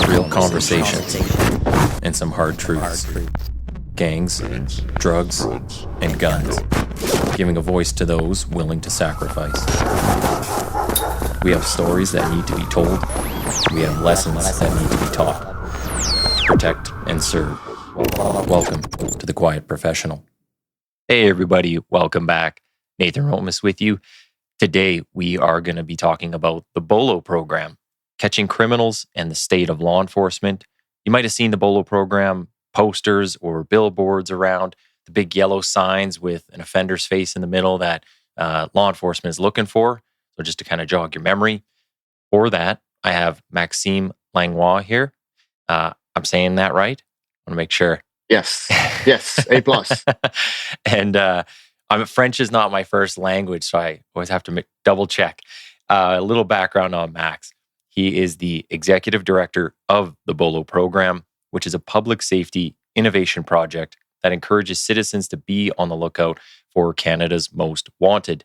real conversations, and some hard truths. Gangs, drugs, and guns. Giving a voice to those willing to sacrifice. We have stories that need to be told. We have lessons that need to be taught. Protect and serve. Welcome to The Quiet Professional. Hey everybody, welcome back. Nathan Romas with you. Today we are going to be talking about the BOLO Program, catching criminals and the state of law enforcement. You might have seen the BOLO Program posters or billboards around, the big yellow signs with an offender's face in the middle that law enforcement is looking for. So just to kind of jog your memory. For that, I have Maxime Langlois here. I'm saying that right? I want to make sure. Yes, A+. And French is not my first language, so I always have to double check. A little background on Max. He is the executive director of the BOLO Program, which is a public safety innovation project that encourages citizens to be on the lookout for Canada's most wanted.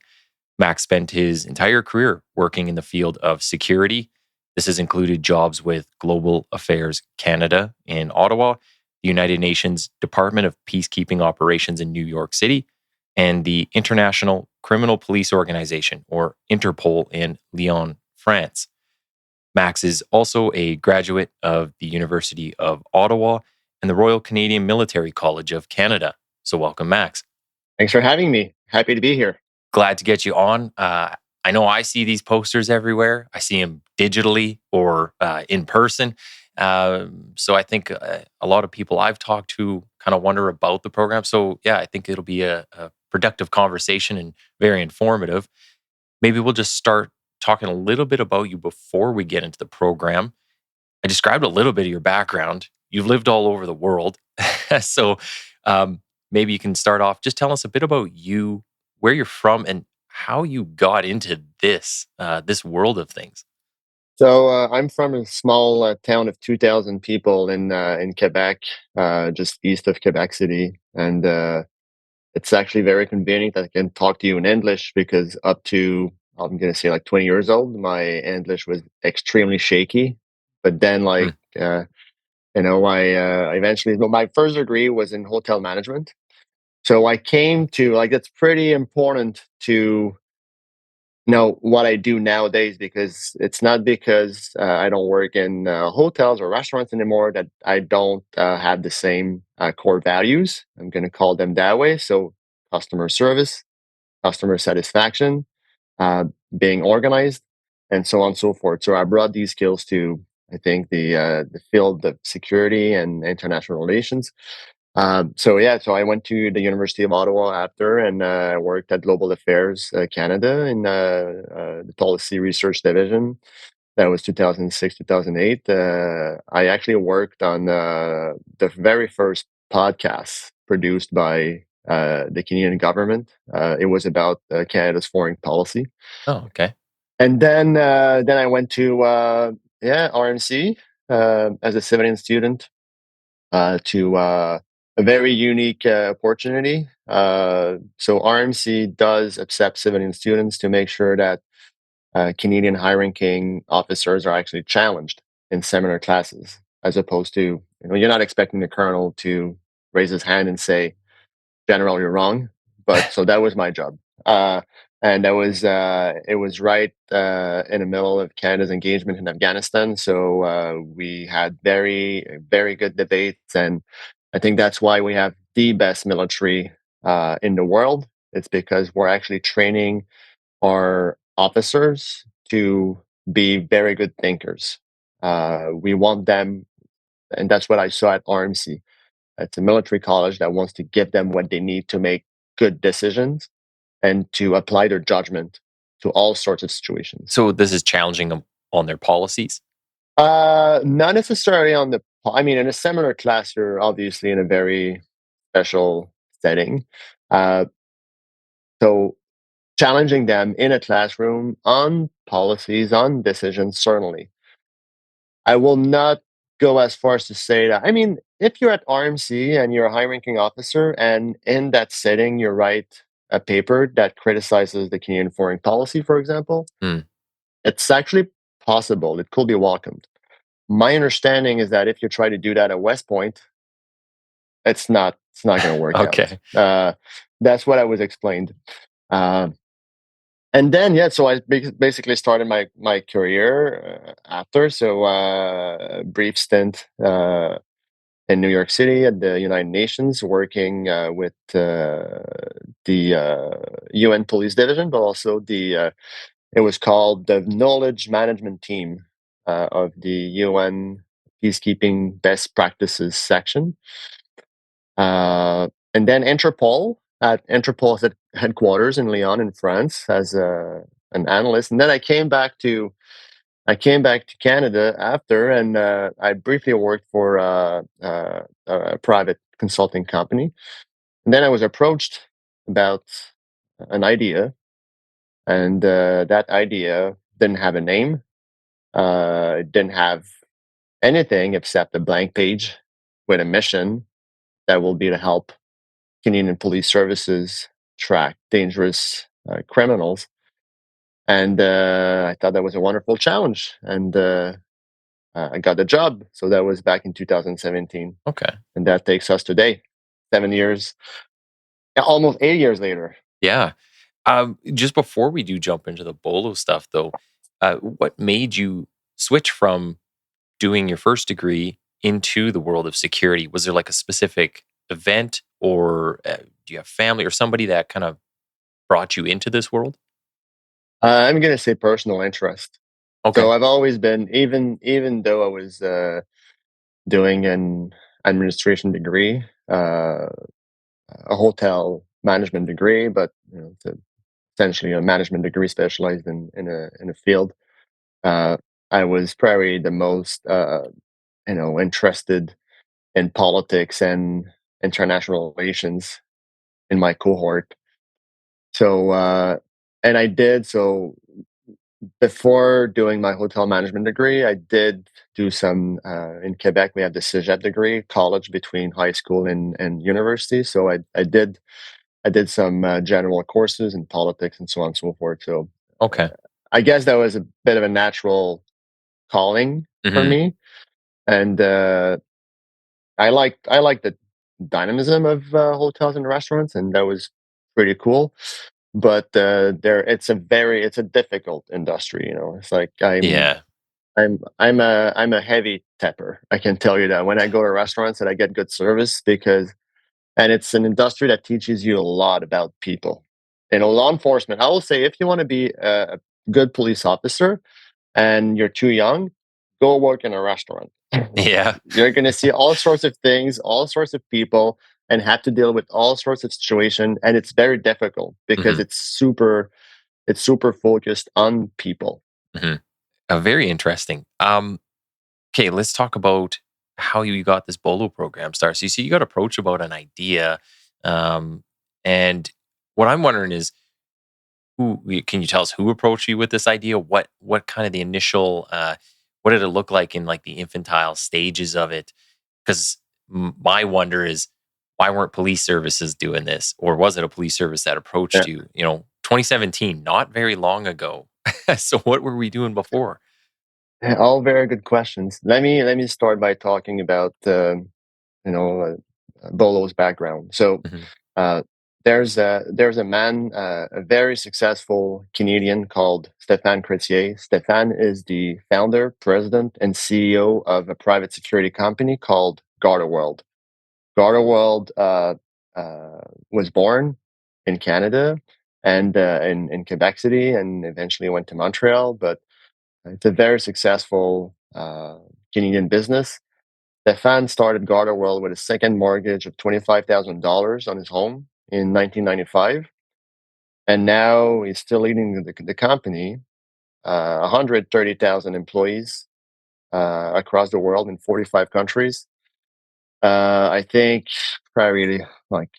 Max spent his entire career working in the field of security. This has included jobs with Global Affairs Canada in Ottawa, the United Nations Department of Peacekeeping Operations in New York City, and the International Criminal Police Organization, or Interpol, in Lyon, France. Max is also a graduate of the University of Ottawa and the Royal Canadian Military College of Canada. So welcome, Max. Thanks for having me. Happy to be here. Glad to get you on. I know I see these posters everywhere. I see them digitally or in person. So I think a lot of people I've talked to kind of wonder about the program. So yeah, I think it'll be a productive conversation and very informative. Maybe we'll just start talking a little bit about you before we get into the program. I described a little bit of your background. You've lived all over the world. So maybe you can start off, just tell us a bit about you, where you're from, and how you got into this world of things. So I'm from a small town of 2,000 people in Quebec, just east of Quebec City, and it's actually very convenient that I can talk to you in English because up to I'm going to say like 20 years old, my English was extremely shaky. But then, I eventually, my first degree was in hotel management. So I came to it's pretty important to know what I do nowadays because it's not because I don't work in hotels or restaurants anymore that I don't have the same core values. I'm going to call them that way. So customer service, customer satisfaction, uh, being organized, and so on and so forth. So I brought these skills to I think the field of security and international relations. So I went to the University of Ottawa after, and I worked at Global Affairs Canada in the Policy Research Division. That was 2006, 2008. I actually worked on the very first podcast produced by the Canadian government. It was about Canada's foreign policy. Oh, okay. And then I went to RMC as a civilian student to a very unique opportunity. So RMC does accept civilian students to make sure that Canadian high-ranking officers are actually challenged in seminar classes, as opposed to you're not expecting the colonel to raise his hand and say, "General, you're wrong." But so that was my job. And that was it was right in the middle of Canada's engagement in Afghanistan. So we had very, very good debates, and I think that's why we have the best military in the world. It's because we're actually training our officers to be very good thinkers. We want them, and that's what I saw at RMC. It's a military college that wants to give them what they need to make good decisions and to apply their judgment to all sorts of situations. So this is challenging them on their policies? Not necessarily on the. I mean, in a seminar class, you're obviously in a very special setting. Uh, so challenging them in a classroom on policies, on decisions, certainly. I will not go as far as to say that. I mean, if you're at RMC and you're a high-ranking officer, and in that setting you write a paper that criticizes the Canadian foreign policy, for example, Mm. it's actually possible. It could be welcomed. My understanding is that if you try to do that at West Point, it's not going to work out. Okay. That's what I was explained. Uh, and then yeah, so I basically started my career after. So brief stint in New York City at the United Nations, working with the UN Police Division, but also the it was called the Knowledge Management Team of the UN Peacekeeping Best Practices section. And then Interpol at Interpol's headquarters in Lyon, in France, as an analyst. And then I came back to Canada after, and I briefly worked for a private consulting company. And then I was approached about an idea, and that idea didn't have a name. It didn't have anything except a blank page with a mission that will be to help Canadian Police Services track dangerous criminals. And I thought that was a wonderful challenge, and I got the job. So that was back in 2017, Okay. and that takes us today, 7 years, almost 8 years later. Yeah. Just before we do jump into the Bolo stuff, though, what made you switch from doing your first degree into the world of security? Was there like a specific event, or do you have family or somebody that kind of brought you into this world? I'm gonna say personal interest. Okay. So I've always been, even though I was doing an administration degree, a hotel management degree, but it's essentially a management degree specialized in a field. Uh, I was probably the most interested in politics and international relations in my cohort. So and I did so before doing my hotel management degree. I did do some in Quebec. We have the Cégep degree, college between high school and university. So I did some general courses in politics and so on and so forth. So Okay. I guess that was a bit of a natural calling for Hmm. me, and I like the dynamism of hotels and restaurants, and that was pretty cool. But it's a difficult industry. It's like Yeah. I'm a heavy tapper. I can tell you that when I go to restaurants and I get good service, because and it's an industry that teaches you a lot about people. Law enforcement, I will say, if you want to be a good police officer and you're too young, go work in a restaurant. Yeah. You're going to see all sorts of things, all sorts of people, and have to deal with all sorts of situations. And it's very difficult because Hmm. it's super focused on people. Hmm. Very interesting. Okay, let's talk about how you got this Bolo program started. So you see, you got approached about an idea, um, and what I'm wondering is, can you tell us who approached you with this idea? What kind of the initial, what did it look like in like the infantile stages of it? Because my wonder is, why weren't police services doing this, or was it a police service that approached Yeah. you? 2017, not very long ago. So what were we doing before? Yeah, all very good questions. Let me start by talking about Bolo's background. So Hmm. uh, there's a man, a very successful Canadian called Stéphane Chrétien. Stéphane is the founder, president, and CEO of a private security company called Garda World was born in Canada and in Quebec City, and eventually went to Montreal. But it's a very successful Canadian business. Stefan started Garda World with a second mortgage of $25,000 on his home in 1995, and now he's still leading the company. 130,000 employees across the world in 45 countries. I think probably like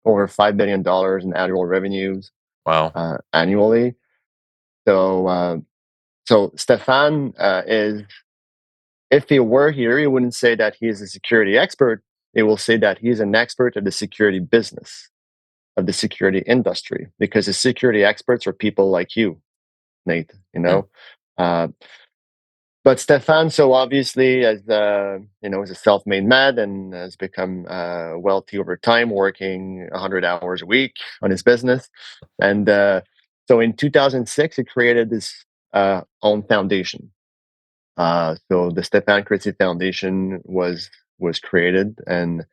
over $5 billion in annual revenues Wow. annually. So, so Stefan is, if he were here, he wouldn't say that he is a security expert. He will say that he's an expert of the security business, of the security industry, because the security experts are people like you, Nate. Mm. Uh, But Stefan, so obviously, as is a self-made man and has become wealthy over time, working 100 hours a week on his business. And so in 2006, he created his own foundation. So the Stefan Christie Foundation was created and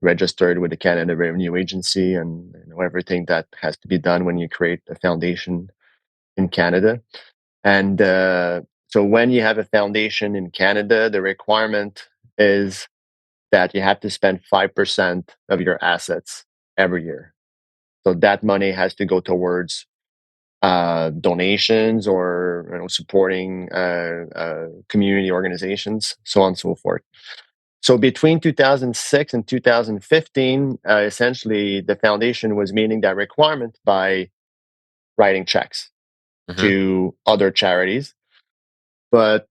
registered with the Canada Revenue Agency, and everything that has to be done when you create a foundation in Canada. And so when you have a foundation in Canada, the requirement is that you have to spend 5% of your assets every year. So that money has to go towards donations or supporting community organizations, so on and so forth. So between 2006 and 2015, essentially the foundation was meeting that requirement by writing checks Hmm. to other charities. But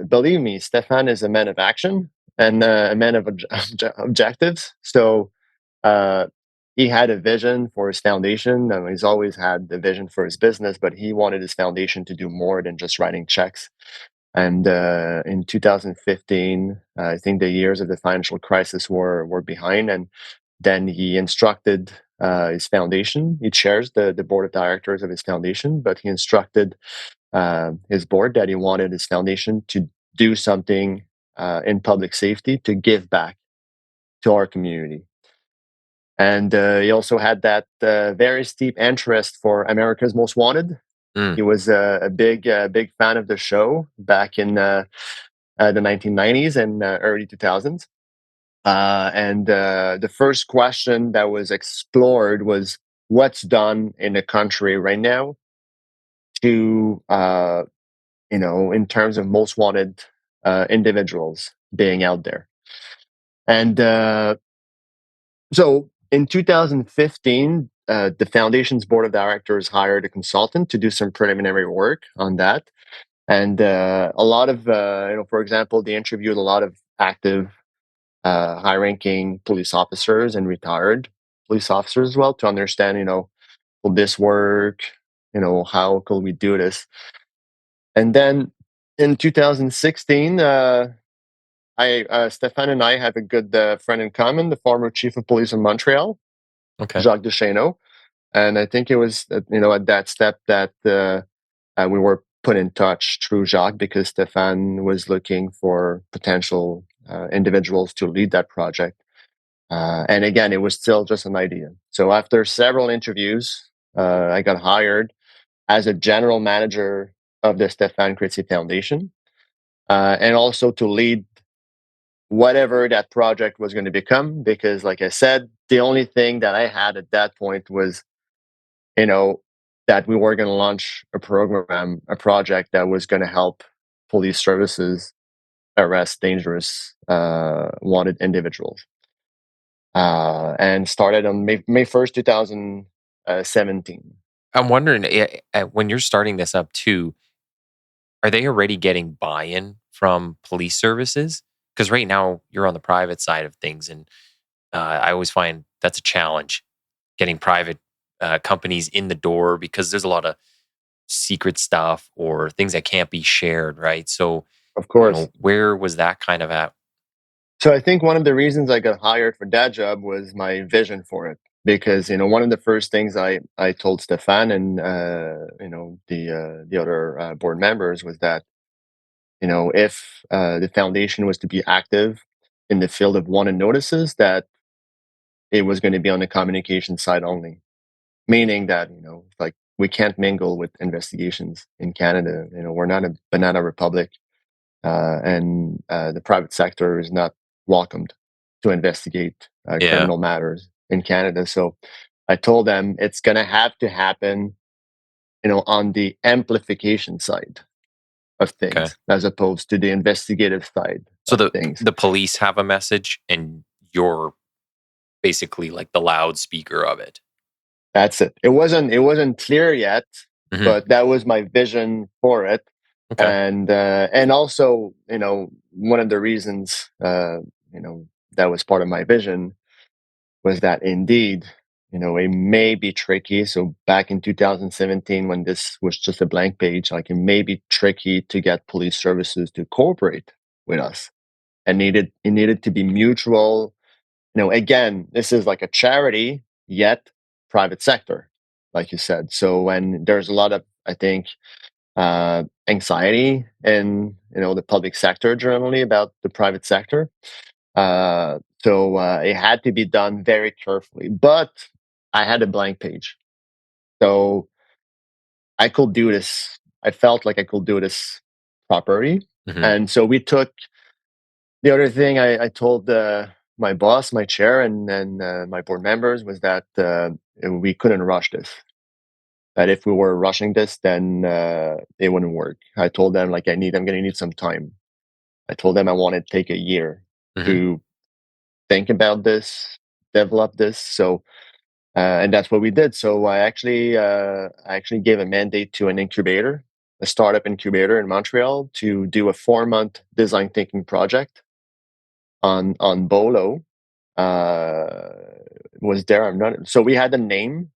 believe me, Stefan is a man of action and a man of objectives. So uh, he had a vision for his foundation. I mean, he's always had the vision for his business, but he wanted his foundation to do more than just writing checks. And in 2015, I think the years of the financial crisis were behind, and then he instructed his foundation. He chairs the board of directors of his foundation, but he instructed his board that he wanted his foundation to do something in public safety to give back to our community. And he also had that very steep interest for America's Most Wanted. Mm. He was a big fan of the show back in the 1990s and early 2000s. And the first question that was explored was what's done in the country right now to in terms of most wanted individuals being out there. And so in 2015, the foundation's board of directors hired a consultant to do some preliminary work on that. And a lot of, for example, they interviewed a lot of active, high ranking police officers and retired police officers as well to understand, will this work? How could we do this? And then in 2016, Stefan and I have a good friend in common, the former chief of police in Montreal, Okay. Jacques Deschenaux. And I think it was, at that step that we were put in touch through Jacques because Stefan was looking for potential individuals to lead that project. And again, it was still just an idea. So after several interviews, I got hired as a general manager of the Stefan Christie Foundation, and also to lead whatever that project was going to become. Because, like I said, the only thing that I had at that point was, you know, that we were going to launch a program, a project that was going to help police services arrest dangerous, wanted individuals. And started on May 1st, 2017. I'm wondering when you're starting this up too, are they already getting buy-in from police services? Because right now you're on the private side of things, and I always find that's a challenge getting private companies in the door because there's a lot of secret stuff or things that can't be shared, right? So, Of course. where was that kind of at? So I think one of the reasons I got hired for that job was my vision for it. Because one of the first things I told Stefan and the other board members was that if the foundation was to be active in the field of wanted notices, that it was going to be on the communication side only, meaning that like we can't mingle with investigations in Canada. We're not a banana republic, and the private sector is not welcomed to investigate Yeah. criminal matters in Canada. So I told them it's going to have to happen, on the amplification side of Okay. things, as opposed to the investigative side So of the things. the police have a message, and you're basically like the loudspeaker of it. That's it. It wasn't clear yet, Hmm. but that was my vision for it. Okay. And also, one of the reasons, that was part of my vision was that indeed, it may be tricky. So back in 2017, when this was just a blank page, like it may be tricky to get police services to cooperate with us, and it needed to be mutual. Again, this is like a charity, yet private sector, like you said. So when there's a lot of, I think, anxiety in the public sector generally about the private sector. So it had to be done very carefully. But I had a blank page, so I could do this. I felt like I could do this properly, Hmm. and so we took the other thing. I told my boss, my chair, and my board members was that we couldn't rush this. That if we were rushing this, then it wouldn't work. I told them like I'm going to need some time. I told them I want to take a year Hmm. to think about this, develop this. So, and that's what we did. So I actually gave a mandate to an incubator, a startup incubator in Montreal, to do a 4-month design thinking project on BOLO. Was there? I'm not. So we had a name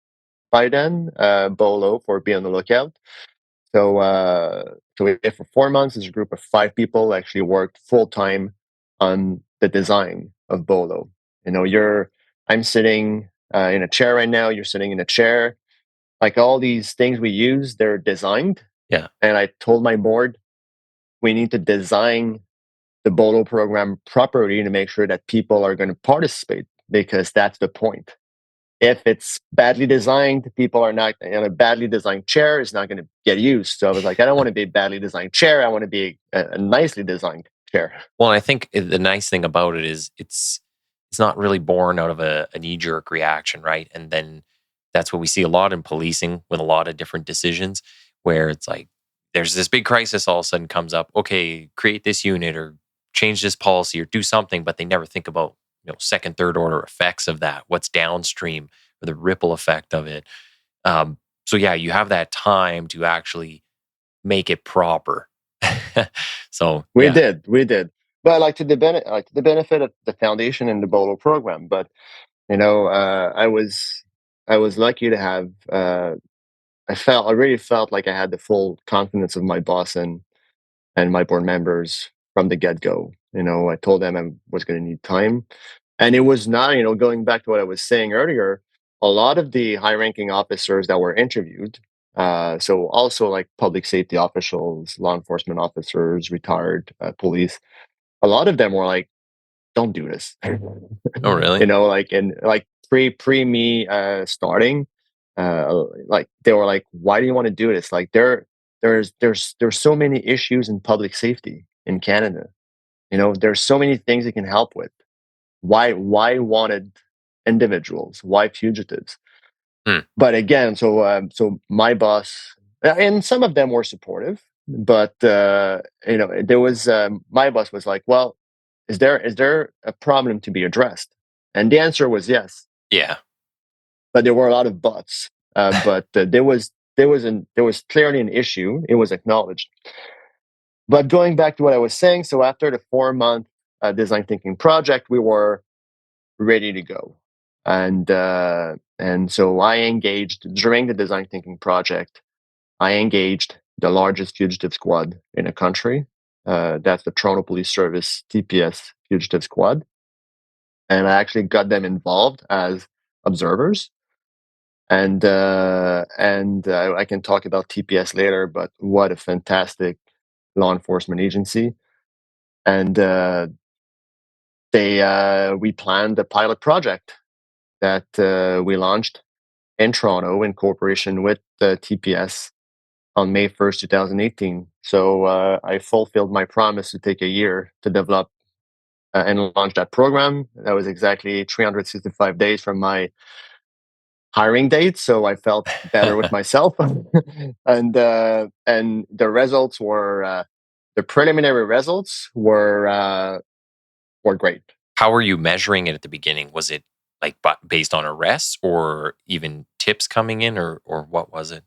by then, BOLO, for be on the lookout. So we, for 4 months, as a group of 5 people, actually worked full time on the design of BOLO. I'm sitting in a chair right now. You're sitting in a chair. Like all these things we use, they're designed. Yeah. And I told my board, we need to design the BOLO program properly to make sure that people are going to participate, because that's the point. If it's badly designed, people are not in a badly designed chair is not going to get used. So I was like, I don't want to be a badly designed chair. I want to be a nicely designed chair. Well, I think the nice thing about it is it's not really born out of a knee jerk reaction, right? And then that's what we see a lot in policing with a lot of different decisions, where it's like there's this big crisis all of a sudden comes up. Okay, create this unit or change this policy or do something, but they never think about second, third order effects of that. What's downstream or the ripple effect of it. So yeah, you have that time to actually make it proper. So We yeah. did, we did. But like to the benefit of the foundation and the BOLO program. But I was lucky to have. I really felt like I had the full confidence of my boss and my board members from the get go. I told them I was going to need time. And it was not, going back to what I was saying earlier, a lot of the high ranking officers that were interviewed, so also like public safety officials, law enforcement officers, retired police, a lot of them were like, don't do this. Oh, really? Like, and like pre me starting, like they were like, why do you want to do this? Like there's so many issues in public safety in Canada. There's so many things it can help with. Why wanted individuals? Why fugitives? Hmm. But again, so my boss, and some of them were supportive, but there was my boss was like, well, is there a problem to be addressed? And the answer was yes, Yeah. but there were a lot of buts. But there was clearly an issue. It was acknowledged. But going back to what I was saying, so after the 4-month design thinking project, we were ready to go. And so I engaged during the design thinking project. I engaged the largest fugitive squad in the country. That's the Toronto Police Service TPS Fugitive Squad, and I actually got them involved as observers. And I can talk about TPS later, but what a fantastic law enforcement agency! And we planned a pilot project that we launched in Toronto in cooperation with the TPS on May 1st, 2018. So I fulfilled my promise to take a year to develop and launch that program. That was exactly 365 days from my hiring date. So I felt better with myself. And the results were the preliminary results were great. How were you measuring it at the beginning? Was it like based on arrests or even tips coming in, or what was it?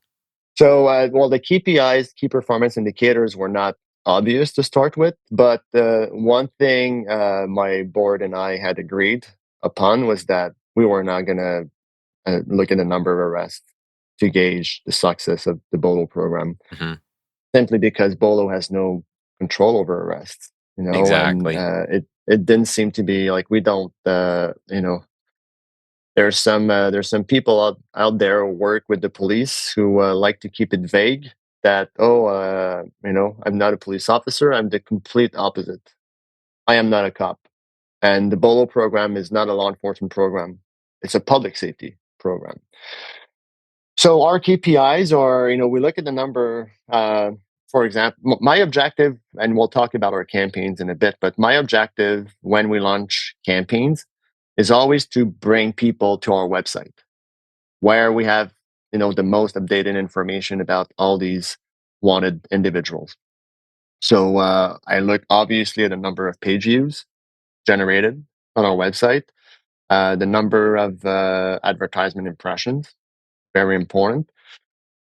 So, well, the KPIs, key performance indicators, were not obvious to start with, but one thing my board and I had agreed upon was that we were not going to look at the number of arrests to gauge the success of the BOLO program, Hmm. simply because BOLO has no control over arrests, and Exactly. it didn't seem to be like we don't, there's some people out there who work with the police who like to keep it vague that, I'm not a police officer, I'm the complete opposite. I am not a cop. And the BOLO program is not a law enforcement program. It's a public safety program. So our KPIs are, we look at the number, for example, my objective, and we'll talk about our campaigns in a bit, but my objective when we launch campaigns is always to bring people to our website where we have, the most updated information about all these wanted individuals. So I look obviously at the number of page views generated on our website, the number of advertisement impressions, very important.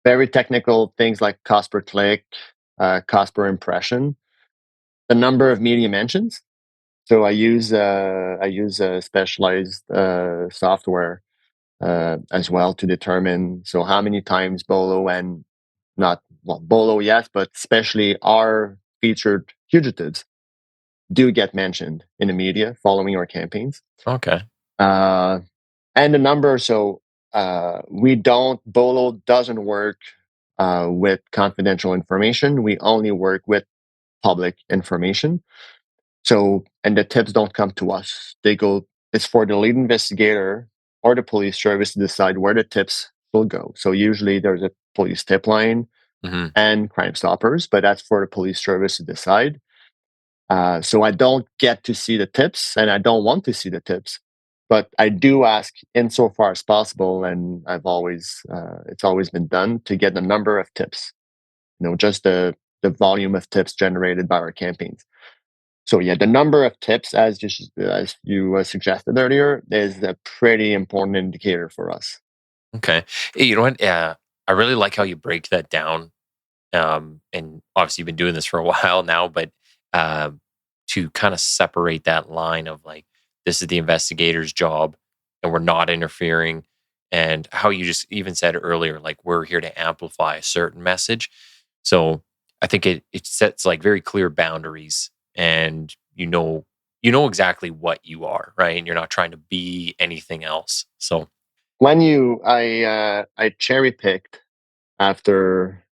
Very technical things like cost per click, cost per impression, the number of media mentions. So I use a specialized software as well to determine so how many times Bolo and not well Bolo, yes, but especially our featured fugitives do get mentioned in the media following our campaigns. Okay. Uh, and the number, so we don't Bolo doesn't work with confidential information. We only work with public information. So, and the tips don't come to us. It's for the lead investigator or the police service to decide where the tips will go. So usually there's a police tip line Hmm. and Crime Stoppers, but that's for the police service to decide. So I don't get to see the tips and I don't want to see the tips, but I do ask insofar as possible. And it's always been done to get the number of tips, just the volume of tips generated by our campaigns. So yeah, the number of tips, as you suggested earlier, is a pretty important indicator for us. Okay. Hey, you know what? I really like how you break that down. And obviously, you've been doing this for a while now, but uh, to kind of separate that line of like, this is the investigator's job and we're not interfering. And how you just even said earlier, like, we're here to amplify a certain message. So I think it sets like very clear boundaries and you know exactly what you are, right? And you're not trying to be anything else. So I cherry picked after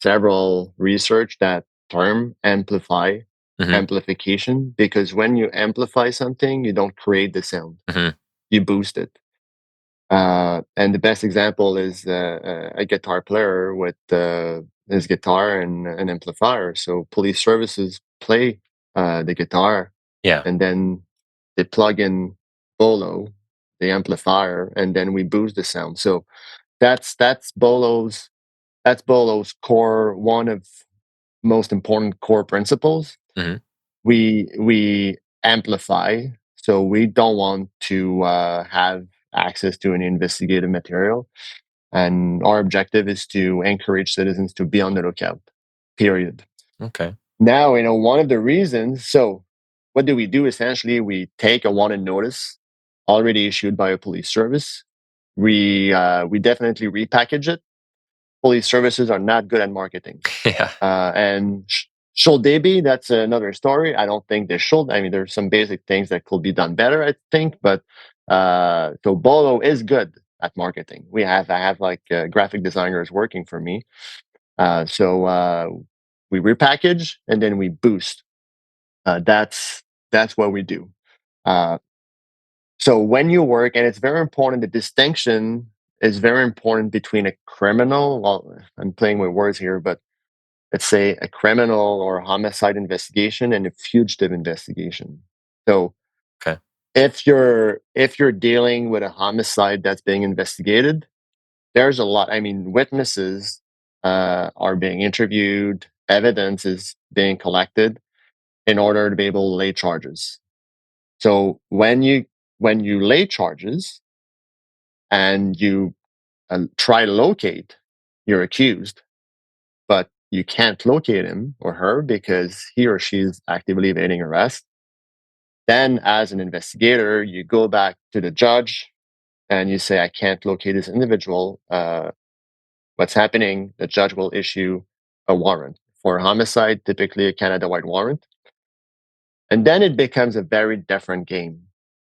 several research that term hmm amplification, because when you amplify something, you don't create the sound, hmm you boost it. And the best example is a guitar player with his guitar and an amplifier. So police services play the guitar, yeah. and then they plug in Bolo, the amplifier, and then we boost the sound. So that's Bolo's core, one of most important core principles. hmm We amplify, so we don't want to have access to any investigative material, and our objective is to encourage citizens to be on the lookout, period. Okay. Now, one of the reasons, so what do? Essentially, we take a wanted notice already issued by a police service. We definitely repackage it. Police services are not good at marketing. Yeah. And should they be? That's another story. I don't think they should. I mean, there's some basic things that could be done better, I think. But so Bolo is good at marketing. I have like graphic designers working for me. So we repackage and then we boost. That's what we do. Uh, so when you work, and it's very important, the distinction is very important between a criminal. Well, I'm playing with words here, but let's say a criminal or homicide investigation and a fugitive investigation. So Okay. if you're dealing with a homicide that's being investigated, there's a lot. I mean, witnesses are being interviewed, evidence is being collected in order to be able to lay charges. So when you lay charges and you try to locate your accused, but you can't locate him or her because he or she is actively evading arrest, then as an investigator, you go back to the judge and you say, I can't locate this individual, what's happening? The judge will issue a warrant for homicide, typically a Canada-wide warrant. And then it becomes a very different game.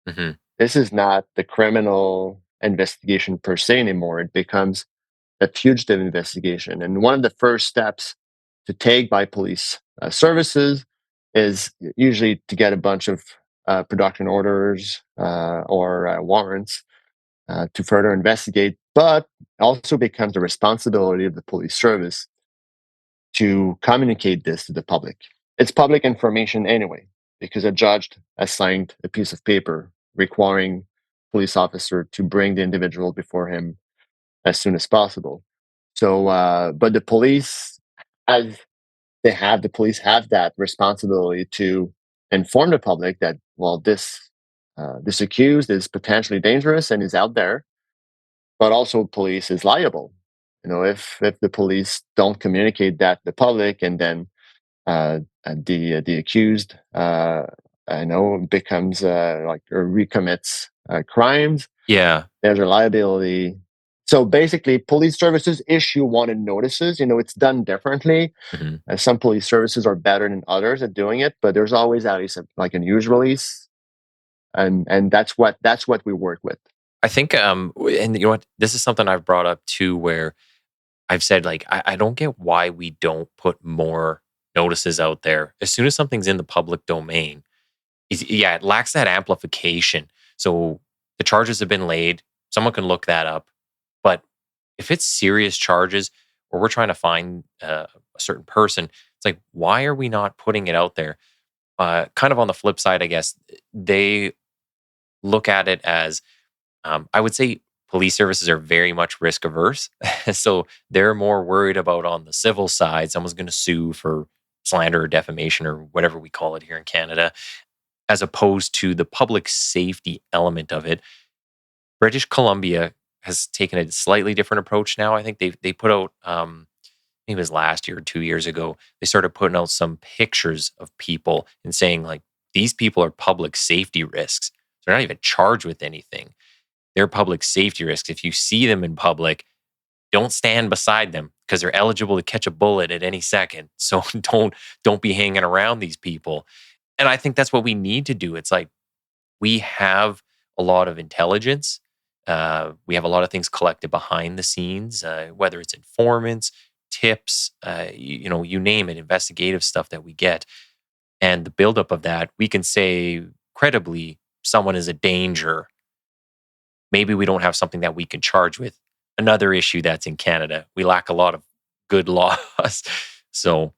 Hmm. This is not the criminal investigation per se anymore. It becomes a fugitive investigation. And one of the first steps to take by police services is usually to get a bunch of production orders or warrants to further investigate, but also becomes the responsibility of the police service to communicate this to the public. It's public information anyway, because a judge has signed a piece of paper requiring police officer to bring the individual before him as soon as possible. So, but the police, as the police have that responsibility to inform the public that, well, this accused is potentially dangerous and is out there, but also police is liable. If the police don't communicate that to the public, and then the accused, becomes like or recommits crimes, Yeah. there's a liability. So basically, police services issue wanted notices. It's done differently. Hmm. Some police services are better than others at doing it, but there's always at least like a news release, and that's what we work with. I think, and you know what? This is something I've brought up too, where I've said, like, I don't get why we don't put more notices out there. As soon as something's in the public domain, yeah, it lacks that amplification. So the charges have been laid. Someone can look that up. But if it's serious charges or we're trying to find a certain person, it's like, why are we not putting it out there? Kind of on the flip side, I guess, they look at it as, I would say police services are very much risk averse. So they're more worried about on the civil side, someone's going to sue for slander or defamation or whatever we call it here in Canada, as opposed to the public safety element of it. British Columbia has taken a slightly different approach now. I think they put out, I think it was last year or 2 years ago, they started putting out some pictures of people and saying, like, these people are public safety risks. They're not even charged with anything. They're public safety risks. If you see them in public, don't stand beside them because they're eligible to catch a bullet at any second. So don't be hanging around these people. And I think that's what we need to do. It's like we have a lot of intelligence. We have a lot of things collected behind the scenes, whether it's informants, tips, you name it, investigative stuff that we get. And the buildup of that, we can say credibly, someone is a danger. Maybe we don't have something that we can charge with. Another issue that's in Canada, we lack a lot of good laws. So,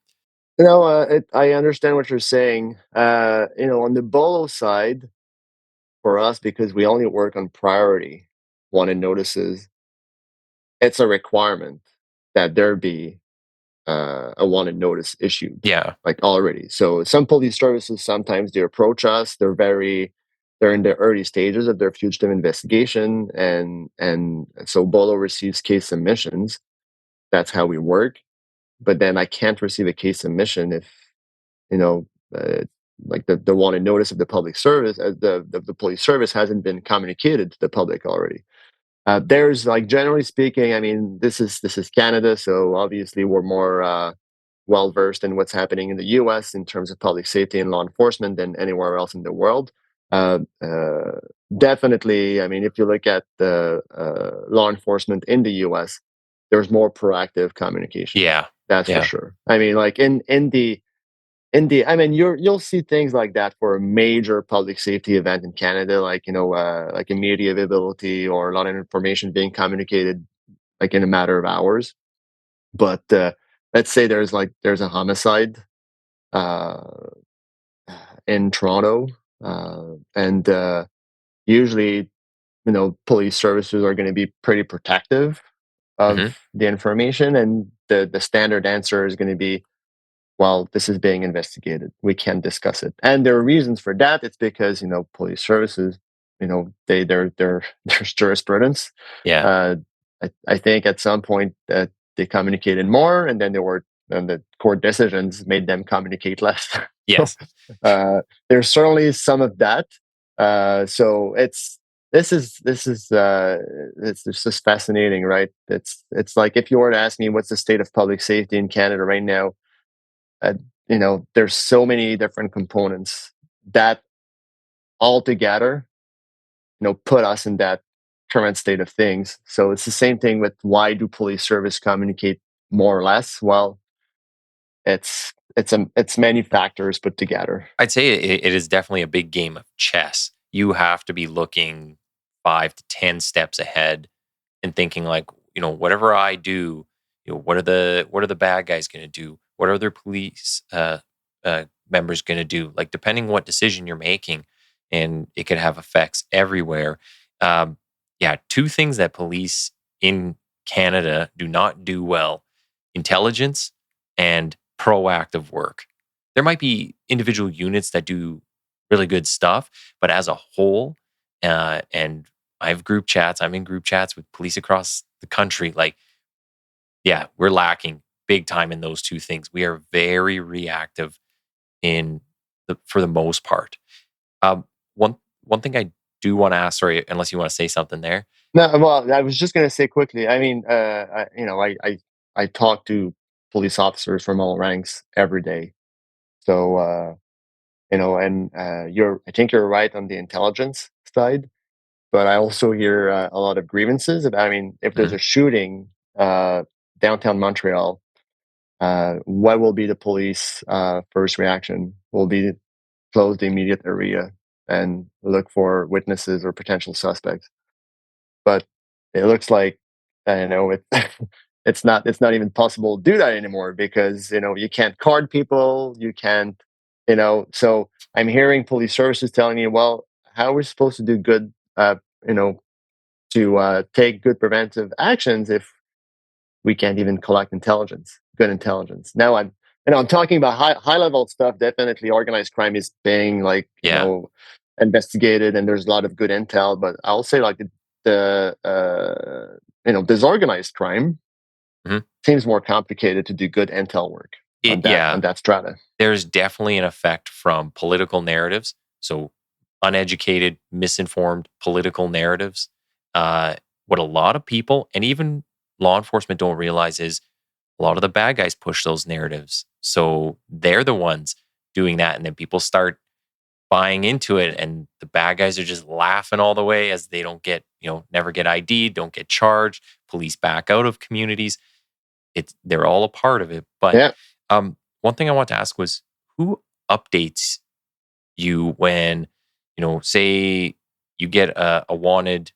I understand what you're saying. On the BOLO side, for us, because we only work on priority wanted notices, it's a requirement that there be a wanted notice issued, yeah. like already. So some police services, sometimes they approach us. They're in the early stages of their fugitive investigation, and so BOLO receives case submissions. That's how we work. But then I can't receive a case submission if you know. Like the wanted notice of the public service, the police service hasn't been communicated to the public already. There's like generally speaking, I mean, this is Canada, so obviously we're more well versed in what's happening in the U.S. in terms of public safety and law enforcement than anywhere else in the world. Uh, uh, Definitely, I mean, if you look at the law enforcement in the U.S., there's more proactive communication. Yeah. That's for Yeah. sure. I mean, like I mean, you'll see things like that for a major public safety event in Canada, like like immediate availability or a lot of information being communicated like in a matter of hours. But let's say there's a homicide uh, in Toronto, and usually police services are going to be pretty protective Hmm. of the information, and the standard answer is going to be, well, this is being investigated. We can't discuss it. And there are reasons for that. It's because, police services, there's jurisprudence. Yeah. Uh, I think at some point that they communicated more, and then the court decisions made them communicate less. So, Yes. there's certainly some of that. So it's just fascinating, right? It's like if you were to ask me what's the state of public safety in Canada right now, uh, there's so many different components that all together, put us in that current state of things. So it's the same thing with why do police service communicate more or less? Well, it's many factors put together. I'd say it is definitely a big game of chess. You have to be looking 5 to 10 steps ahead and thinking like, whatever I do, what are the bad guys going to do? What are their police members going to do? Like depending what decision you're making, and it could have effects everywhere. Um, yeah, two things that police in Canada do not do well: intelligence and proactive work. There might be individual units that do really good stuff, but as a whole, and I have group chats. I'm in group chats with police across the country. Like, yeah, we're lacking big time in those two things. We are very reactive for the most part. Um, one thing I do want to ask, sorry, unless you want to say something there. No, well, I was just going to say quickly. I mean, I talk to police officers from all ranks every day. So, and I think you're right on the intelligence side, but I also hear a lot of grievances. I mean, if there's Mhm. a shooting downtown Montreal, what will be the police first reaction? Will be to close the immediate area and look for witnesses or potential suspects. But it looks like it's not even possible to do that anymore because you can't card people, you can't, so I'm hearing police services telling me, well, how are we supposed to do good, you know to take good preventive actions if we can't even collect good intelligence. Now I'm talking about high level stuff. Definitely organized crime is being, like, Yeah. investigated, and there's a lot of good intel, but I'll say, like, the disorganized crime Mhm. seems more complicated to do good intel work on Yeah. that strata. There's definitely an effect from political narratives. So, uneducated, misinformed political narratives. Uh, what a lot of people and even law enforcement don't realize is a lot of the bad guys push those narratives. So they're the ones doing that. And then people start buying into it. And the bad guys are just laughing all the way as they don't get, never get ID, don't get charged. Police back out of communities. They're all a part of it. But Yeah. one thing I want to ask was, who updates you when, say you get a wanted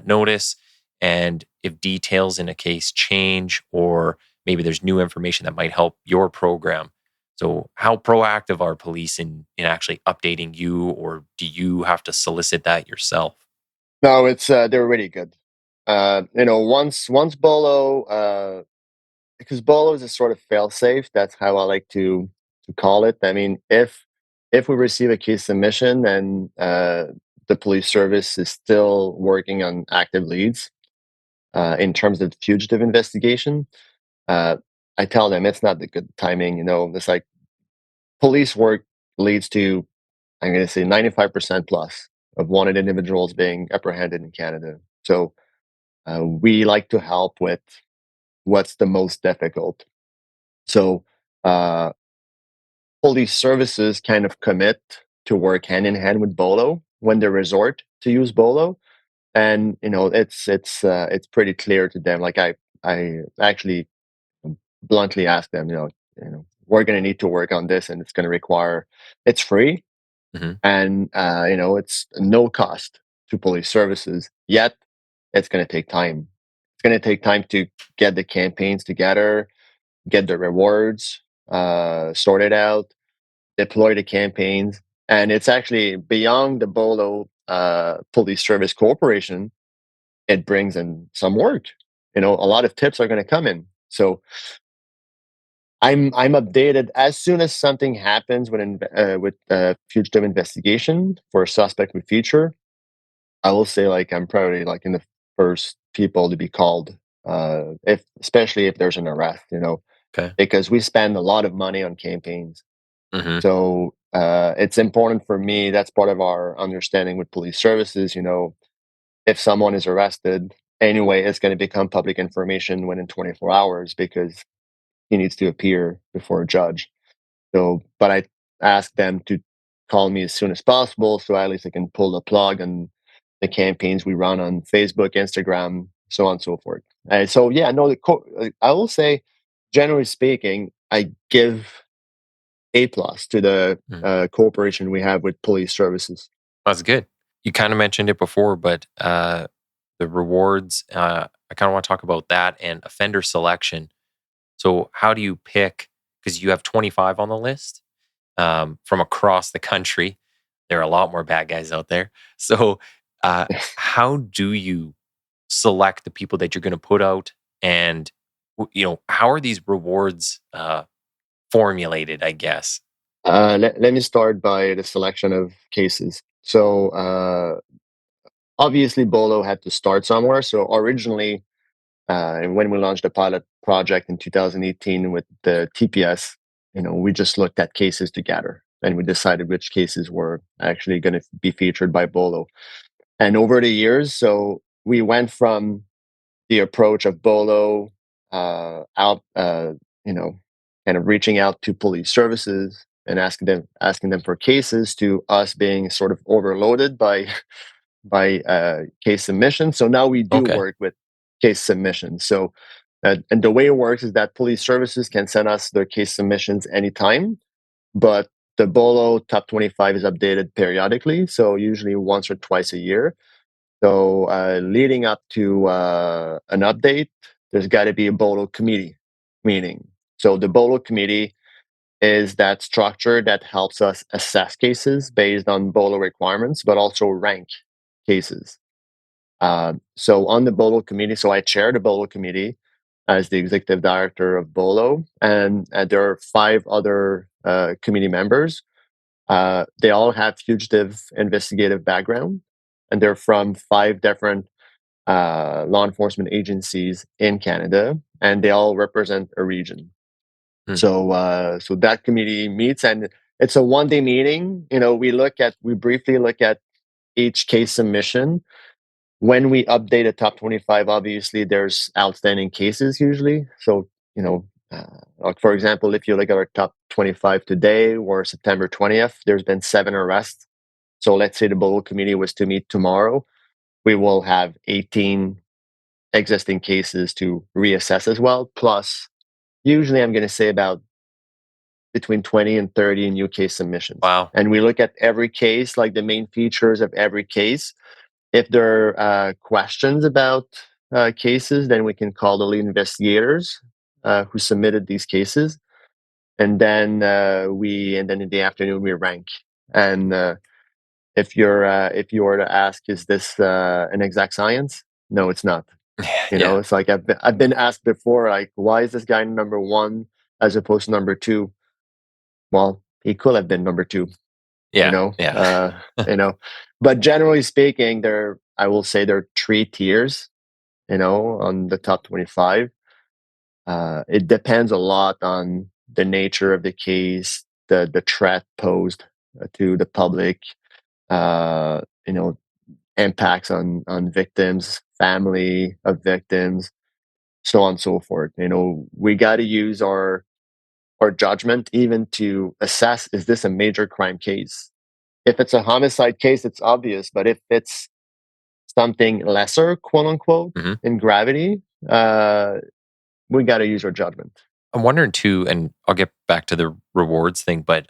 notice, and if details in a case change, or maybe there's new information that might help your program. So how proactive are police in actually updating you, or do you have to solicit that yourself? No, it's they're really good. Once Bolo, because Bolo is a sort of fail-safe. That's how I like to call it. I mean, if we receive a case submission and the police service is still working on active leads in terms of fugitive investigation, uh, I tell them it's not the good timing. It's like police work leads to, I'm going to say, 95% plus of wanted individuals being apprehended in Canada. So we like to help with what's the most difficult. So uh, police services kind of commit to work hand in hand with Bolo when they resort to use Bolo, and it's pretty clear to them. Like, I actually bluntly ask them, we're going to need to work on this, and it's going to require. It's free, Hmm. and it's no cost to police services. Yet it's going to take time. It's going to take time to get the campaigns together, get the rewards sorted out, deploy the campaigns, and it's actually beyond the Bolo Police Service Corporation. It brings in some work. A lot of tips are going to come in. So I'm updated as soon as something happens with fugitive investigation for a suspect with future. I will say, like, I'm probably, like, in the first people to be called, if especially if there's an arrest. Okay. Because we spend a lot of money on campaigns. Hmm. So it's important for me. That's part of our understanding with police services. if someone is arrested, anyway, it's going to become public information within 24 hours because he needs to appear before a judge. So, but I ask them to call me as soon as possible, so at least I can pull the plug on the campaigns we run on Facebook, Instagram, so on and so forth. So yeah, no, I will say, generally speaking, I give A+ to the Mm. cooperation we have with police services. That's good. You kind of mentioned it before, but the rewards, I kind of want to talk about that and offender selection. So, how do you pick? Because you have 25 on the list from across the country. There are a lot more bad guys out there. So, uh, how do you select the people that you're going to put out? And, how are these rewards formulated, I guess? Let me start by the selection of cases. So obviously, Bolo had to start somewhere. So originally, and when we launched the pilot project in 2018 with the TPS, we just looked at cases together and we decided which cases were actually going to be featured by Bolo. And over the years, so we went from the approach of Bolo out, kind of reaching out to police services and asking them for cases to us being sort of overloaded by case submission. So now we do Okay. work with case submissions. So and the way it works is that police services can send us their case submissions anytime, but the Bolo top 25 is updated periodically, so usually once or twice a year. So leading up to an update, there's got to be a Bolo committee meeting. So the Bolo committee is that structure that helps us assess cases based on Bolo requirements, but also rank cases. So on the Bolo committee, so I chair the Bolo committee as the executive director of Bolo, and there are 5 other committee members. They all have fugitive investigative background, and they're from 5 different law enforcement agencies in Canada, and they all represent a region. Hmm. So that committee meets, and it's a one-day meeting. We briefly look at each case submission. When we update a top 25, obviously there's outstanding cases usually. So, like for example, if you look at our top 25 today or September 20th, there's been 7 arrests. So let's say the Bolo committee was to meet tomorrow, we will have 18 existing cases to reassess as well. Plus, usually I'm going to say about between 20 and 30 new case submissions. Wow. And we look at every case, like the main features of every case. If there are questions about cases, then we can call the lead investigators who submitted these cases, and then and then in the afternoon we rank. And if you were to ask, is this an exact science? No, it's not. Yeah. It's like I've been asked before, like, why is this guy number one as opposed to number two? Well, he could have been number two. you Yeah. know Yeah. uh you know but generally speaking, I will say there are 3 tiers on the top 25. It depends a lot on the nature of the case, the threat posed to the public, uh you know impacts on victims, family of victims, so on and so forth. We got to use our judgment even to assess, is this a major crime case? If it's a homicide case, it's obvious. But if it's something lesser, quote unquote, Mhm. in gravity, uh, we got to use our judgment. I'm wondering too, and I'll get back to the rewards thing, but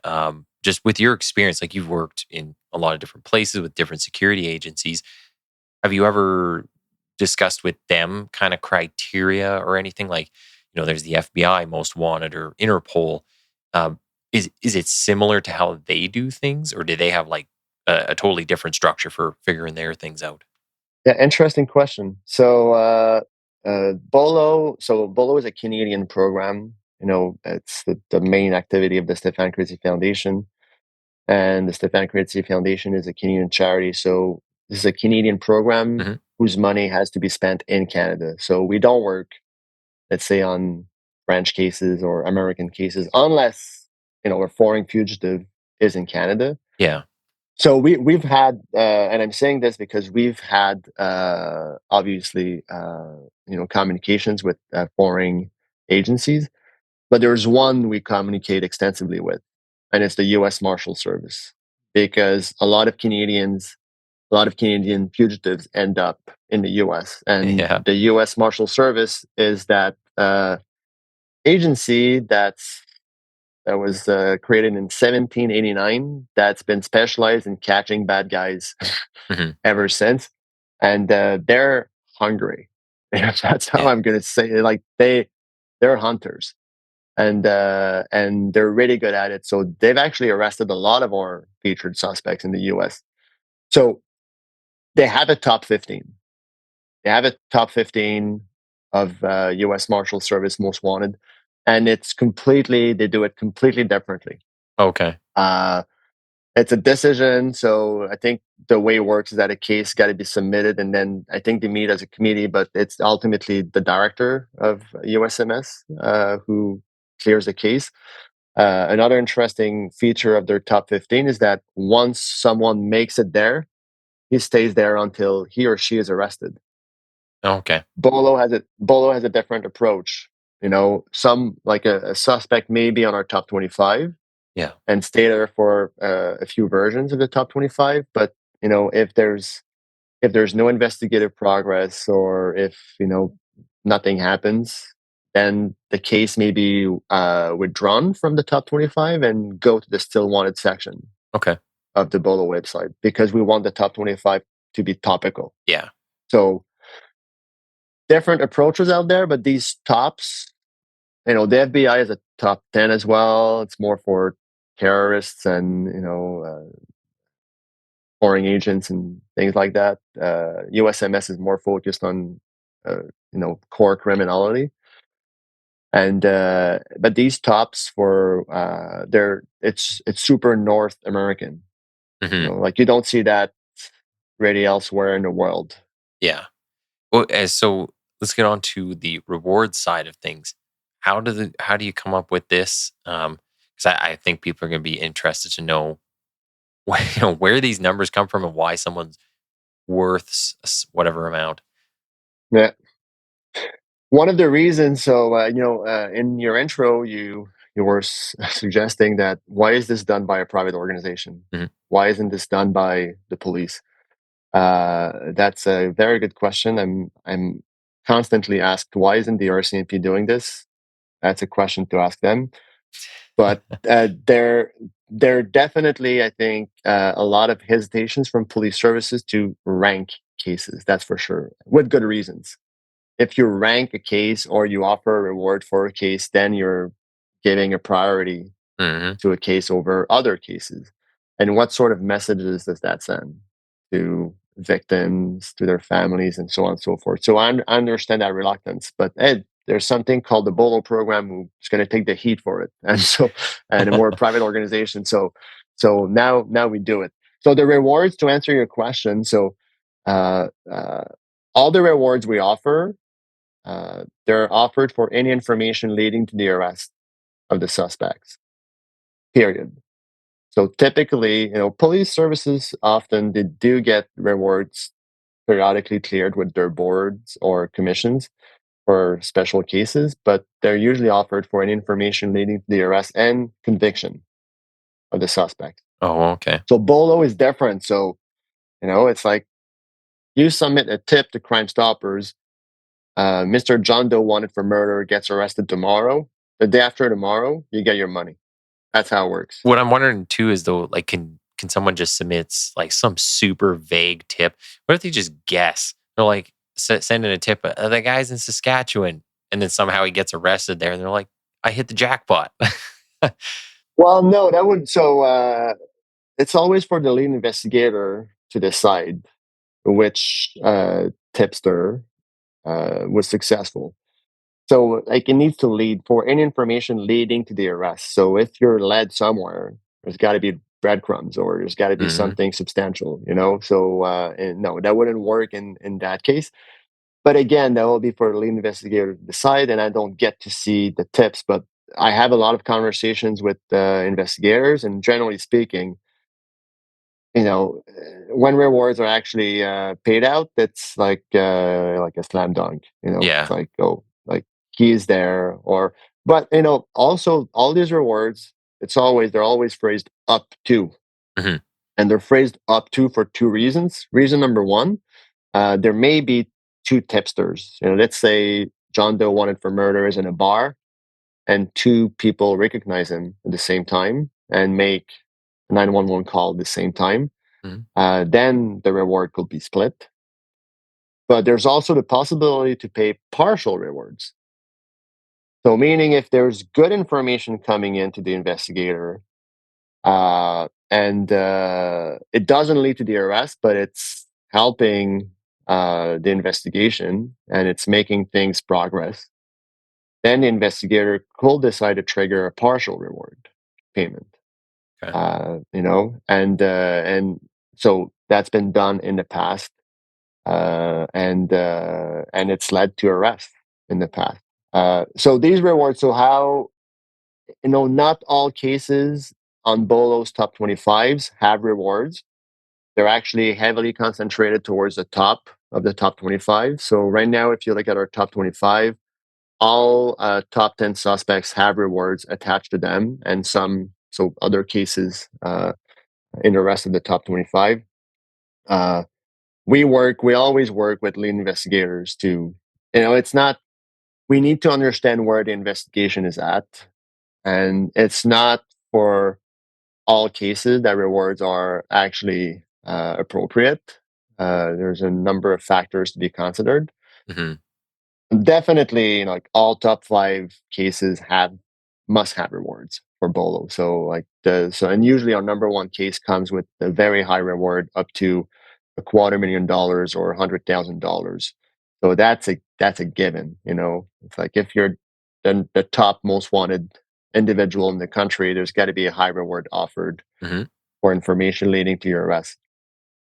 just with your experience, like you've worked in a lot of different places with different security agencies, have you ever discussed with them kind of criteria or anything like, there's the FBI most wanted or Interpol. Um, is it similar to how they do things, or do they have like a totally different structure for figuring their things out? Yeah, interesting question. Bolo is a Canadian program. It's the main activity of the Stéphane Crécy Foundation, and the Stéphane Crécy Foundation is a Canadian charity. So this is a Canadian program Hmm. whose money has to be spent in Canada. So we don't work, let's say, on French cases or American cases, unless a foreign fugitive is in Canada. Yeah. So we've had, and I'm saying this because we've had obviously communications with foreign agencies, but there's one we communicate extensively with, and it's the U.S. Marshal Service, because a lot of Canadian fugitives end up in the U.S. and Yeah. the U.S. Marshal Service is that agency that was created in 1789 that's been specialized in catching bad guys Hmm. ever since, and they're hungry. That's how Yeah. I'm gonna say it. Like they're hunters, and they're really good at it. So they've actually arrested a lot of our featured suspects in the U.S. So they have a top 15. They have a top 15 of U.S. Marshal Service most wanted, and they do it completely differently. Okay. Uh, it's a decision. So I think the way it works is that a case got to be submitted, and then I think they meet as a committee, but it's ultimately the director of USMS who clears the case. Another interesting feature of their top 15 is that once someone makes it there, he stays there until he or she is arrested. Okay. Bolo has a different approach. Some like a suspect may be on our top 25 Yeah. and stay there for a few versions of the top 25. But if there's no investigative progress, or if nothing happens, then the case may be withdrawn from the top 25 and go to the still wanted section Okay. of the Bolo website, because we want the top 25 to be topical. Yeah. So different approaches out there, but these tops, the FBI is a top 10 as well. It's more for terrorists and foreign agents and things like that. USMS is more focused on core criminality, and but these tops for they're it's super North American. Hmm. Like you don't see that really elsewhere in the world. Yeah. Well, so let's get on to the reward side of things. How do you come up with this? Because I think people are going to be interested to know where these numbers come from and why someone's worth whatever amount. Yeah. One of the reasons, so in your intro, you were suggesting that why is this done by a private organization? Hmm. Why isn't this done by the police? That's a very good question. I'm constantly asked, why isn't the RCMP doing this? That's a question to ask them. But there definitely, I think, a lot of hesitations from police services to rank cases. That's for sure, with good reasons. If you rank a case or you offer a reward for a case, then you're giving a priority Hmm. to a case over other cases. And what sort of messages does that send to victims, to their families, and so on and so forth? So I understand that reluctance, but Ed, there's something called the BOLO program who's going to take the heat for it, and we're a private organization. So now we do it. So the rewards, to answer your question, so uh, uh, all the rewards we offer, they're offered for any information leading to the arrest of the suspects. Period. So typically, police services often they do get rewards periodically cleared with their boards or commissions for special cases, but they're usually offered for any information leading to the arrest and conviction of the suspect. Oh, okay. So Bolo is different. So, it's like you submit a tip to Crime Stoppers. Mr. John Doe wanted for murder gets arrested tomorrow. The day after tomorrow, you get your money. That's how it works. What I'm wondering too is though, like, can someone just submit like some super vague tip? What if they just guess? They're like sending a tip. The guy's in Saskatchewan, and then somehow he gets arrested there, and they're like, I hit the jackpot. Well, no, that would so it's always for the lead investigator to decide which tipster was successful. So, like, it needs to lead for any information leading to the arrest. So, if you're led somewhere, there's got to be breadcrumbs, or there's got to be Hmm. something substantial. So, and no, that wouldn't work in that case. But again, that will be for the lead investigator to decide, and I don't get to see the tips. But I have a lot of conversations with investigators, and generally speaking, when rewards are actually paid out, it's like a slam dunk. It's Yeah. like, oh, like he is there, or but also all these rewards, they're always phrased up to, Hmm. and they're phrased up to for two reasons. Reason number one, there may be two tipsters. Let's say John Doe wanted for murder is in a bar, and two people recognize him at the same time and make a 911 call at the same time. Hmm. Then the reward could be split. But there's also the possibility to pay partial rewards. So, meaning if there's good information coming into the investigator, and it doesn't lead to the arrest, but it's helping the investigation and it's making things progress, then the investigator could decide to trigger a partial reward payment. Okay. And so that's been done in the past, and it's led to arrest in the past. So these rewards. So how not all cases on Bolo's top 25s have rewards. They're actually heavily concentrated towards the top of the top 25. So right now, if you look at our top 25, all top 10 suspects have rewards attached to them, and other cases in the rest of the top 25. Uh, we always work with lead investigators to, it's not, we need to understand where the investigation is at. And it's not for all cases that rewards are actually appropriate. There's a number of factors to be considered. Hmm. Definitely, like all top five cases must have rewards for Bolo. And usually our number one case comes with a very high reward up to $250,000 or $100,000. So that's a given. It's like if you're the top most wanted individual in the country, there's got to be a high reward offered Hmm. for information leading to your arrest.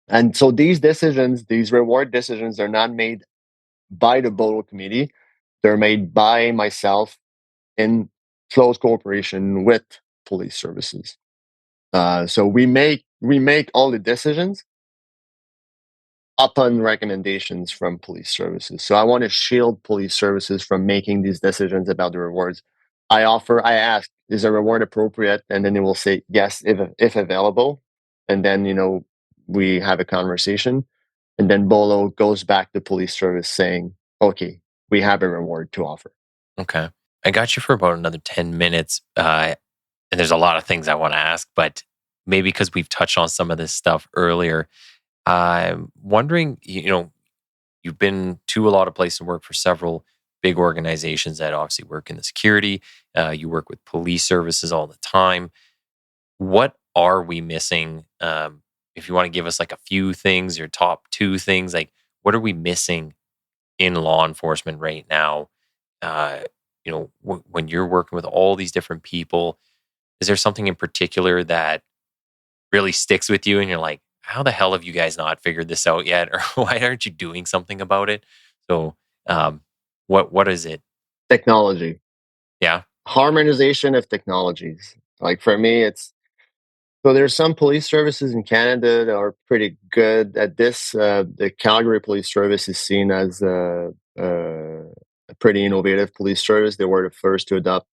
And so these reward decisions, are not made by the Bolo committee. They're made by myself in close cooperation with police services. So we make all the decisions upon recommendations from police services. So I want to shield police services from making these decisions about the rewards. I ask, is a reward appropriate? And then they will say yes, if available. And then we have a conversation. And then Bolo goes back to police service saying, okay, we have a reward to offer. Okay. I got you for about another 10 minutes. And there's a lot of things I want to ask, but maybe because we've touched on some of this stuff earlier, I'm wondering, you've been to a lot of places and worked for several big organizations that obviously work in the security. You work with police services all the time. What are we missing? If you want to give us like a few things, your top two things, like what are we missing in law enforcement right now? Uh, when you're working with all these different people, is there something in particular that really sticks with you and you're like, how the hell have you guys not figured this out yet? Or why aren't you doing something about it? So, um, what is it? Technology, Yeah. harmonization of technologies. Like for me, so there's some police services in Canada that are pretty good at this. The Calgary Police Service is seen as a pretty innovative police service. They were the first to adopt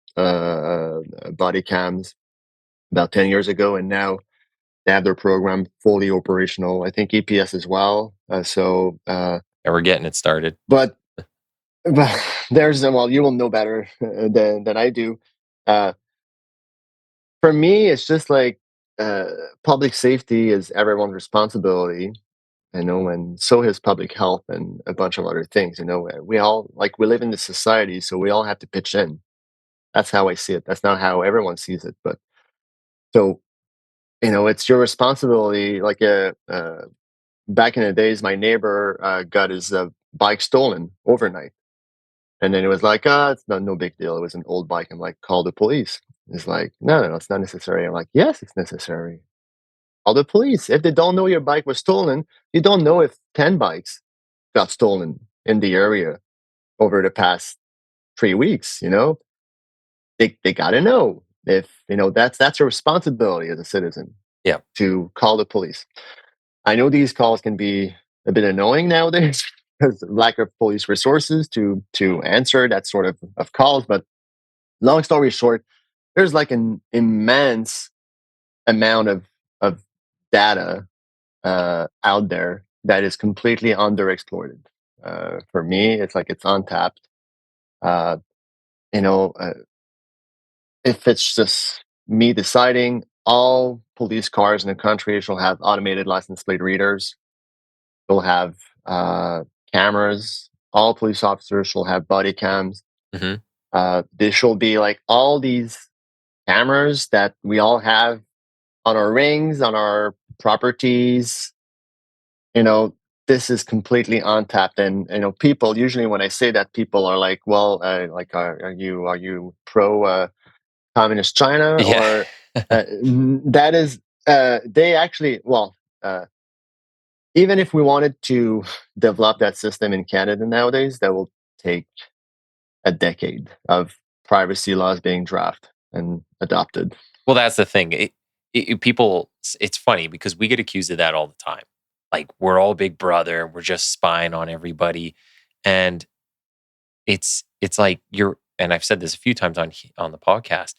body cams about 10 years ago, and now they have their program fully operational. I think EPS as well. And we're getting it started. But but well, you will know better than I do. Uh, for me, it's just like uh, public safety is everyone's responsibility, and so is public health and a bunch of other things. We live in this society, so we all have to pitch in. That's how I see it. That's not how everyone sees it, but so it's your responsibility. Back in the days, my neighbor got his bike stolen overnight. And then it was like, it's no big deal. It was an old bike. I'm like, call the police. It's like, no, it's not necessary. I'm like, yes, it's necessary. Call the police. If they don't know your bike was stolen, you don't know if 10 bikes got stolen in the area over the past 3 weeks. They got to know if, that's a responsibility as a citizen. Yeah. to call the police. I know these calls can be a bit annoying nowadays because of lack of police resources to answer that sort of calls. But long story short, there's like an immense amount of data out there that is completely underexploited. For me, it's like it's untapped. Uh, you know, if it's just me deciding all police cars in the country shall have automated license plate readers, they'll have cameras. All police officers shall have body cams. Hmm. There shall be like all these cameras that we all have on our rings, on our properties. You know, this is completely untapped, and people usually when I say that, people are like, "Well, like, are you pro communist China Yeah. or that is they actually well." Even if we wanted to develop that system in Canada nowadays, that will take a decade of privacy laws being drafted and adopted. Well, that's the thing. People, it's funny because we get accused of that all the time. Like we're all Big Brother, we're just spying on everybody, and it's like you're. And I've said this a few times on the podcast.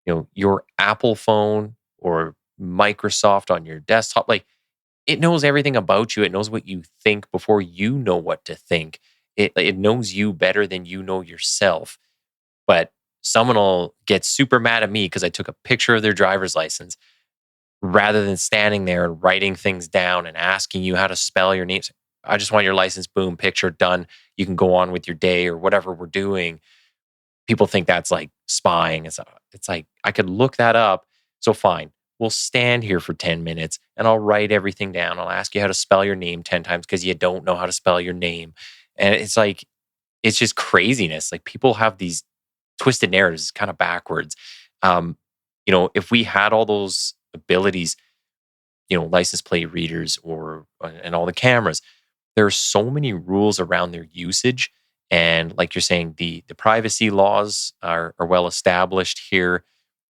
Your Apple phone or Microsoft on your desktop, like it knows everything about you. It knows what you think before you know what to think. It knows you better than you know yourself. But someone will get super mad at me because I took a picture of their driver's license rather than standing there and writing things down and asking you how to spell your names. I just want your license, boom, picture done. You can go on with your day or whatever we're doing. People think that's like spying. It's like I could look that up. So fine, we'll stand here for 10 minutes and I'll write everything down. I'll ask you how to spell your name 10 times because you don't know how to spell your name. And it's like, it's just craziness. Like people have these twisted narratives, kind of backwards. Um, if we had all those abilities, license plate readers or and all the cameras, there are so many rules around their usage. And like you're saying, the privacy laws are well established here.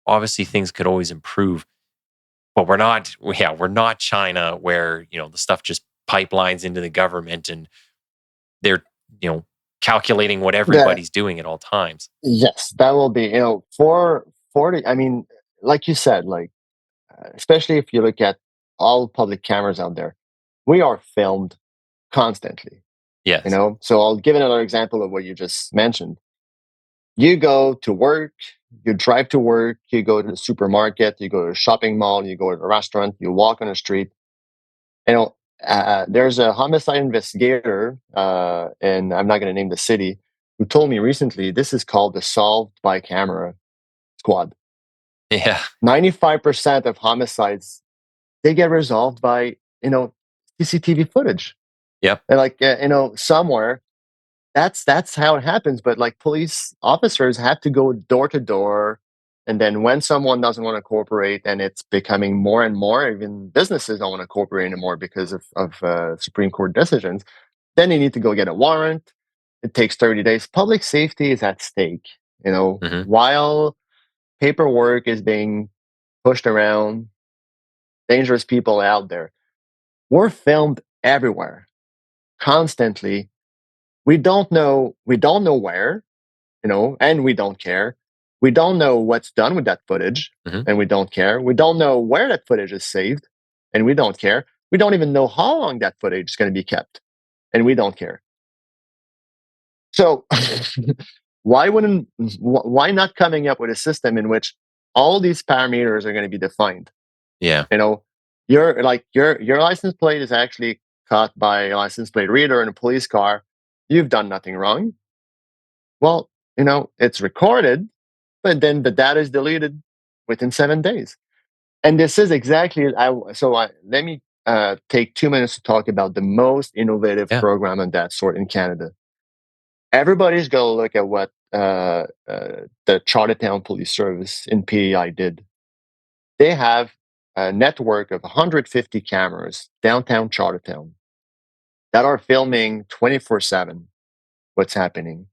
Obviously, things could always improve, but we're not China where the stuff just pipelines into the government and they're you know calculating what That everybody's doing at all times. yes, that will be for 40. I mean, like you said, like especially if you look at all public cameras out there, we are filmed constantly. Yes. So I'll give another example of what you just mentioned. You go to work, you drive to work, you go to the supermarket, you go to a shopping mall, you go to a restaurant, you walk on the street. You know, there's a homicide investigator, and I'm not going to name the city, who told me recently this is called the Solved by Camera Squad. Yeah. 95% of homicides they get resolved by CCTV footage. Yep. And like somewhere that's how it happens. But like police officers have to go door to door, and then when someone doesn't want to cooperate, and it's becoming more and more, even businesses don't want to cooperate anymore because of Supreme Court decisions. Then you need to go get a warrant. It takes 30 days. Public safety is at stake. Hmm. While paperwork is being pushed around, dangerous people out there. We're filmed everywhere, constantly. We don't know where, and we don't care. We don't know what's done with that footage, Hmm. and we don't care. We don't know where that footage is saved, and we don't care. We don't even know how long that footage is going to be kept, and we don't care. So why not coming up with a system in which all these parameters are going to be defined? Yeah. You know, your license plate is actually caught by a license plate reader in a police car. You've done nothing wrong. Well, it's recorded, but then the data is deleted within 7 days. And this is exactly let me take 2 minutes to talk about the most innovative Yeah. program of that sort in Canada. Everybody's going to look at what the Charlottetown Police Service in PEI did. They have a network of 150 cameras downtown Charlottetown that are filming 24/7 what's happening.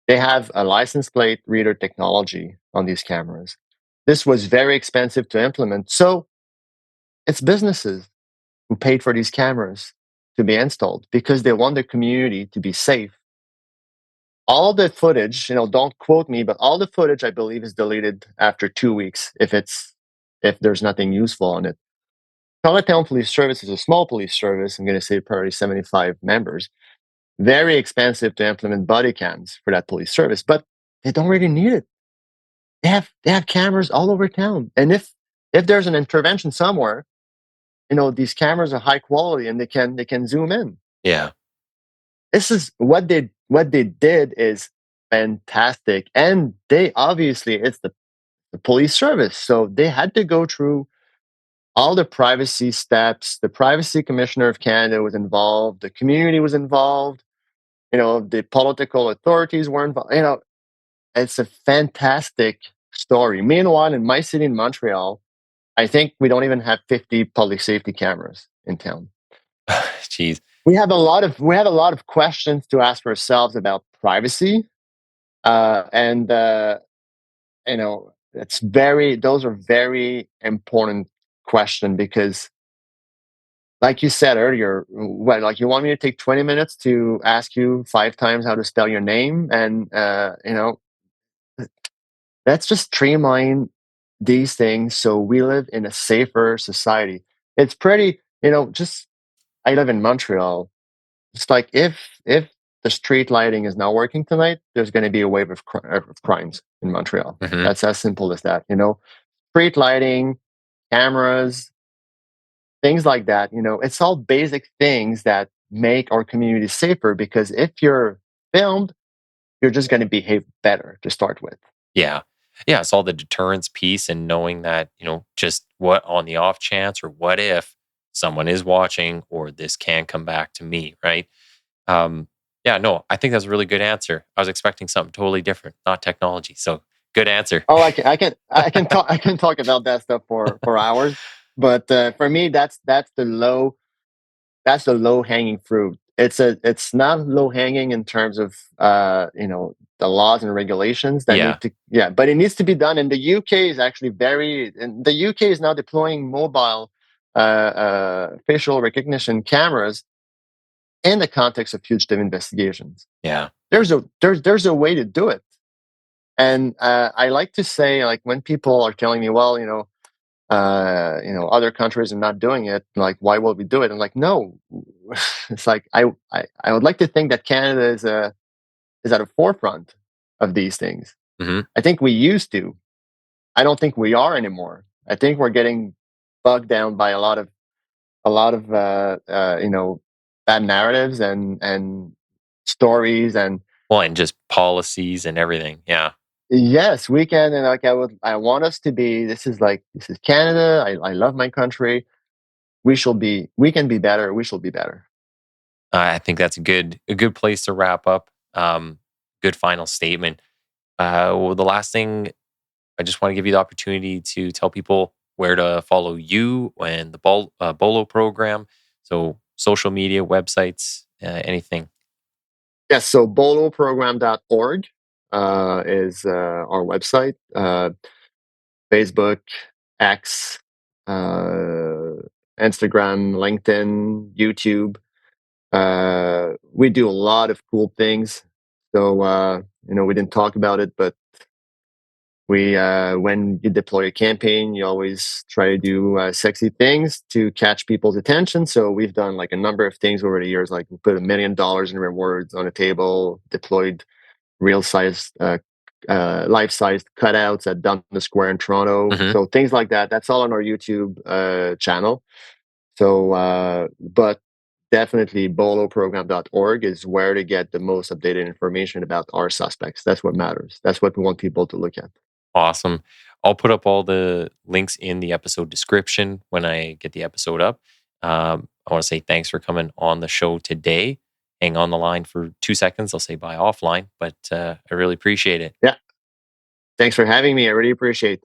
They have a license plate reader technology on these cameras. This was very expensive to implement. So It's businesses who paid for these cameras to be installed because they want the community to be safe. All the footage, don't quote me, but all the footage I believe is deleted after 2 weeks if there's nothing useful on it. Charlottetown Police Service is a small police service. I'm going to say probably 75 members. Very expensive to implement body cams for that police service, but they don't really need it. They have cameras all over town, and if there's an intervention somewhere, these cameras are high quality and they can zoom in. Yeah. This is what they did is fantastic, and they obviously it's the police service, so they had to go through all the privacy steps. The privacy commissioner of Canada was involved, the community was involved, the political authorities were involved. It's a fantastic story. Meanwhile, in my city in Montreal, I think we don't even have 50 public safety cameras in town. Jeez. We have a lot of questions to ask ourselves about privacy, and those are very important question because, like you said earlier, what, like, you want me to take 20 minutes to ask you 5 times how to spell your name, and let's just streamline these things so we live in a safer society. It's pretty, just I live in Montreal. It's like if the street lighting is not working tonight, there's going to be a wave of crimes in Montreal. Hmm. That's as simple as that. Street lighting, cameras, things like that. It's all basic things that make our community safer because if you're filmed, you're just going to behave better to start with. Yeah. Yeah. It's all the deterrence piece and knowing that, just what on the off chance or what if someone is watching or this can come back to me, right? Um, yeah, no, I think that's a really good answer. I was expecting something totally different, not technology. So good answer. Oh, I can talk about that stuff for hours, but for me, that's the low hanging fruit. It's not low hanging in terms of the laws and regulations that Yeah. need to, yeah, but it needs to be done. And the UK is actually and the UK is now deploying mobile facial recognition cameras in the context of fugitive investigations. Yeah. There's a way to do it, and I like to say, like, when people are telling me, well, other countries are not doing it. Like, why will we do it? I'm like, no. It's like I would like to think that Canada is at the forefront of these things. Hmm. I think we used to. I don't think we are anymore. I think we're getting bogged down by a lot of bad narratives and stories. And Well, and just policies and everything. Yeah. yes, we can. And like, I want us to be. This is Canada. I love my country. We can be better. We shall be better. I think that's a good place to wrap up. Good final statement. Well, the last thing, I just want to give you the opportunity to tell people where to follow you and the BOLO program. So social media, websites, anything. Yes, so boloprogram.org is our website. Facebook, X, uh, Instagram, LinkedIn, YouTube. We do a lot of cool things. So, we didn't talk about it, but when you deploy a campaign, you always try to do sexy things to catch people's attention. So we've done like a number of things over the years, like we put $1 million in rewards on a table, deployed real size, life sized cutouts at Dundas Square in Toronto. Hmm. So things like that. That's all on our YouTube channel. So, but definitely boloprogram.org is where to get the most updated information about our suspects. That's what matters. That's what we want people to look at. Awesome. I'll put up all the links in the episode description when I get the episode up. I want to say thanks for coming on the show today. Hang on the line for 2 seconds. I'll say bye offline, but I really appreciate it. Yeah. Thanks for having me. I really appreciate it.